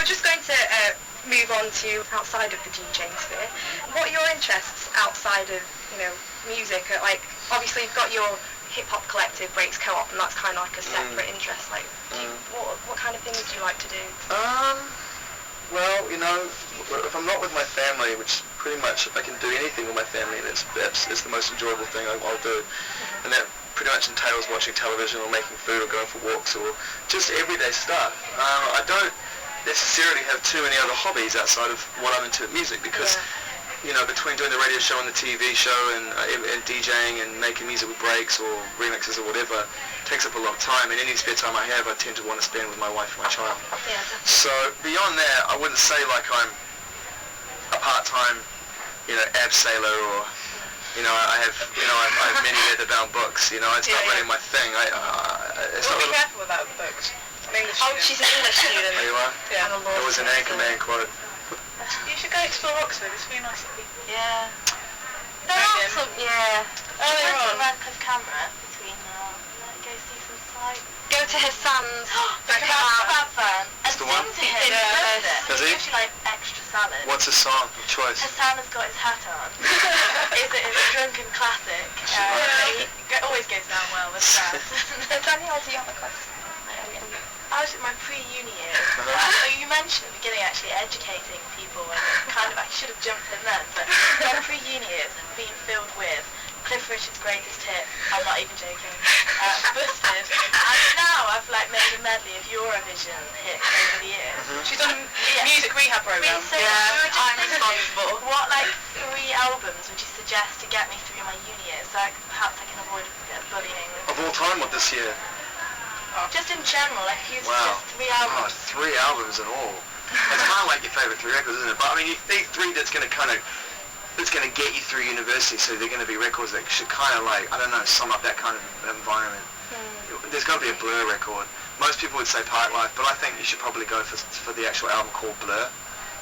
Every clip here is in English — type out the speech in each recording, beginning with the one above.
just going to move on to outside of the DJing sphere. What are your interests outside of, music? Like, obviously you've got your hip-hop collective, Breaks Co-op, and that's kind of like a separate interest. Like, what kind of things do you like to do? Well, if I'm not with my family, which pretty much if I can do anything with my family, that's the most enjoyable thing I'll do. And that pretty much entails watching television or making food or going for walks or just everyday stuff. I don't necessarily have too many other hobbies outside of what I'm into with music because, between doing the radio show and the TV show and DJing and making music with breaks or remixes or whatever, takes up a lot of time, and any spare time I have I tend to want to spend with my wife and my child. Yeah. So beyond that, I wouldn't say like I'm a part-time, abseiler or, I have many leather-bound books, it's not really my thing. It's not be careful about the books. She's an English student. There you are? Yeah. It was an Anchorman quote. You should go explore Oxford, it's really nice to be. Yeah. There are some, yeah. Oh, they're on. Radcliffe camera between go see some sights. Go to Hassan's. Fab fan. And the sing one? to him. Does he? He gives you like extra salad. What's his song of choice? Hassan has got his hat on. It's a drunken classic. He always goes down well with that. Danielle, do you have a question? I was in my pre-uni years. You mentioned at the beginning actually educating people and I should have jumped in then, but my pre-uni years have been filled with Cliff Richard's greatest hit, I'm not even joking, Busted, and now I've made a medley of Eurovision hits over the years. She's on a music rehab program. So I'm responsible. What 3 albums would you suggest to get me through my uni years so perhaps I can avoid a bit of bullying? Of all time, what this year? Just in general, if you Wow. suggest 3 albums. 3 albums in all. It's kind of like your favourite 3 records, isn't it? But I mean, you think 3 that's going to get you through university, so they're going to be records that should kind of sum up that kind of environment. There's got to be a Blur record. Most people would say Park Life, but I think you should probably go for the actual album called Blur,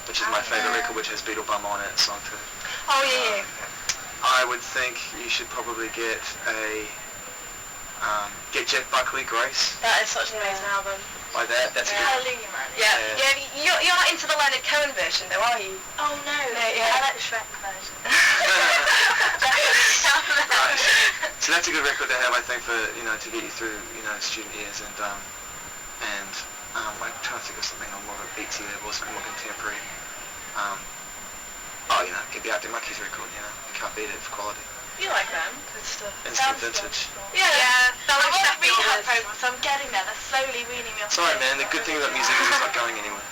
which is my favourite record, which has Beetle Bum on it, song 2. Oh yeah. I would think you should probably get Jeff Buckley, Grace. That is such an amazing album. By that, that's a good. Hallelujah, man. Yeah. You're not into the Leonard Cohen version though, are you? Oh no, I like the Shrek version. Right. So that's a good record to have, I think, for to get you through student years and I'm trying to think of something on more of a beatsy level, something more contemporary. Get the Arctic Monkeys record, you can't beat it for quality. You like them? Good stuff. Instant vintage. Yeah. I'm on a rehab program, so I'm getting there. They're slowly weaning me off. It's alright, man. The good thing about music is it's not going anywhere.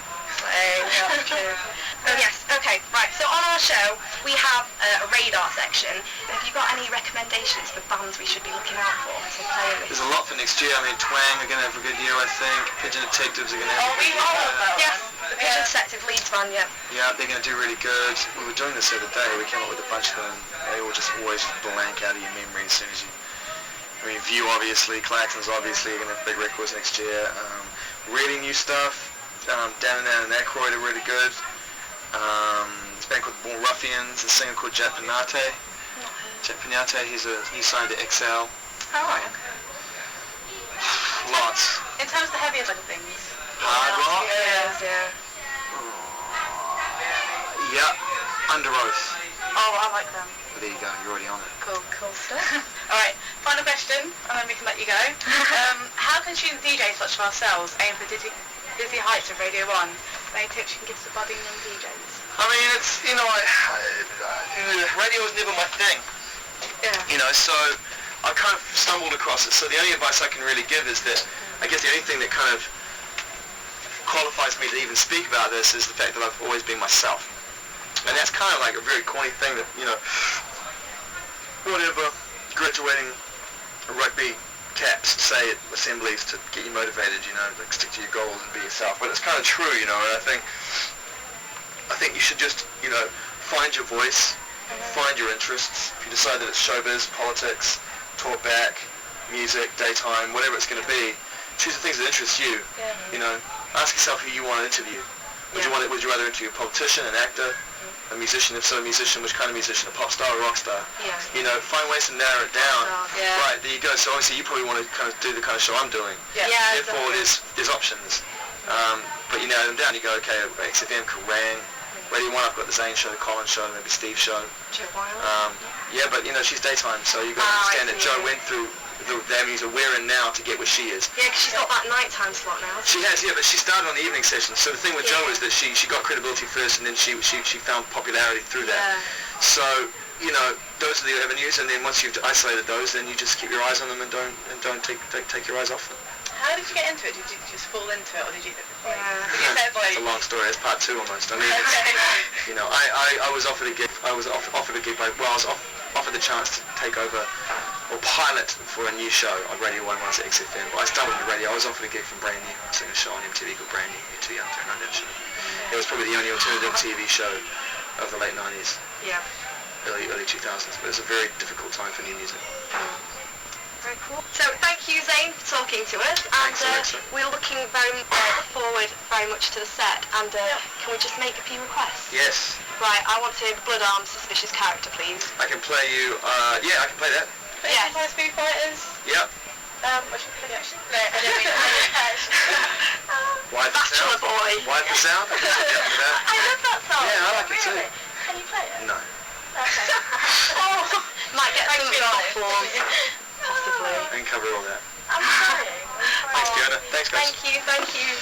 Oh yes, okay, right. So on our show, we have a radar section. Have you got any recommendations for bands we should be looking out for to play with? There's a lot for next year. I mean, Twang are going to have a good year, I think. Pigeon Detectives are going to have a good year. Yes, the Pigeon Detective Leeds band, yeah. Yeah, they're going to do really good. We were doing this the other day. We came up with a bunch of them. They all just always blank out of your memory as soon as you... I mean, View, obviously. Claxons, obviously, are going to have big records next year. Really new stuff. Down and Aykroyd are really good. It's a band called Born Ruffians, a singer called Jet Pinate. Jet Pinate, he signed to XL. Oh. Lots. In terms of the heavier side of things. Hard rock. Yeah. Yeah. Under Oath. Oh, I like them. Well, there you go. You're already on it. Cool stuff. Alright, final question, and then we can let you go. How can student DJs such as ourselves aim for dizzy heights of Radio 1? Any tips you can give to budding young DJs? I mean, it's, radio was never my thing. Yeah. So I kind of stumbled across it. So the only advice I can really give is that, I guess the only thing that kind of qualifies me to even speak about this is the fact that I've always been myself. And that's kind of like a very corny thing that, whatever graduating rugby caps say at assemblies to get you motivated, like stick to your goals and be yourself. But it's kind of true, and I think you should just, find your voice, find your interests. If you decide that it's showbiz, politics, talk back, music, daytime, whatever it's going to be, choose the things that interest you. Ask yourself who you want to interview. Would you rather interview a politician, an actor, a musician? If so, a musician, which kind of musician? A pop star or a rock star? Yeah. Find ways to narrow it down. Yeah. Right, there you go. So obviously you probably want to kind of do the kind of show I'm doing. Yeah. Therefore, there's options. but you narrow them down. You go, okay, XFM, Kerrang, Radio 1, I've got the Zane show, the Colin show, maybe Steve show. Joe Wild. Yeah, but she's daytime, so you've got to understand that Joe went through the avenues of where and now to get where she is. Yeah, because she's got that nighttime slot now. She has, yeah, but she started on the evening session. So the thing with Joe is that she got credibility first, and then she found popularity through that. Yeah. So those are the avenues, and then once you've isolated those, then you just keep your eyes on them and don't take your eyes off them. How did you get into it? Did you just fall into it, or did you? It's a long story. It's part 2 almost. I mean, it's, I was offered a gig. I was offered a gig offered the chance to take over or pilot for a new show on Radio 1 when I was at XFM. But I started on the radio. I was offered a gig from Brand New. I was doing a show on MTV called Brand New. You're too young to know that show. It was probably the only alternative TV show of the late 90s. Yeah. Early 2000s. But it was a very difficult time for new music. Very cool. So thank you, Zane, for talking to us, and we're looking forward very much to the set. And can we just make a few requests? Yes. Right, I want to hear the Blood Arms Suspicious Character, please. I can play you. I can play that. Yes. Foo Fighters. Yep. What should we play actually? No, I don't mean Wipe the Bachelor Sound. Boy. Wipe the Sound. I can sit down for that. I love that song. Yeah, I like it too. Really? Can you play it? No. Okay. Might get some Thank you. platforms, possibly. I can cover all that. I'm trying. Thanks, Fiona. Thanks, guys. Thank you.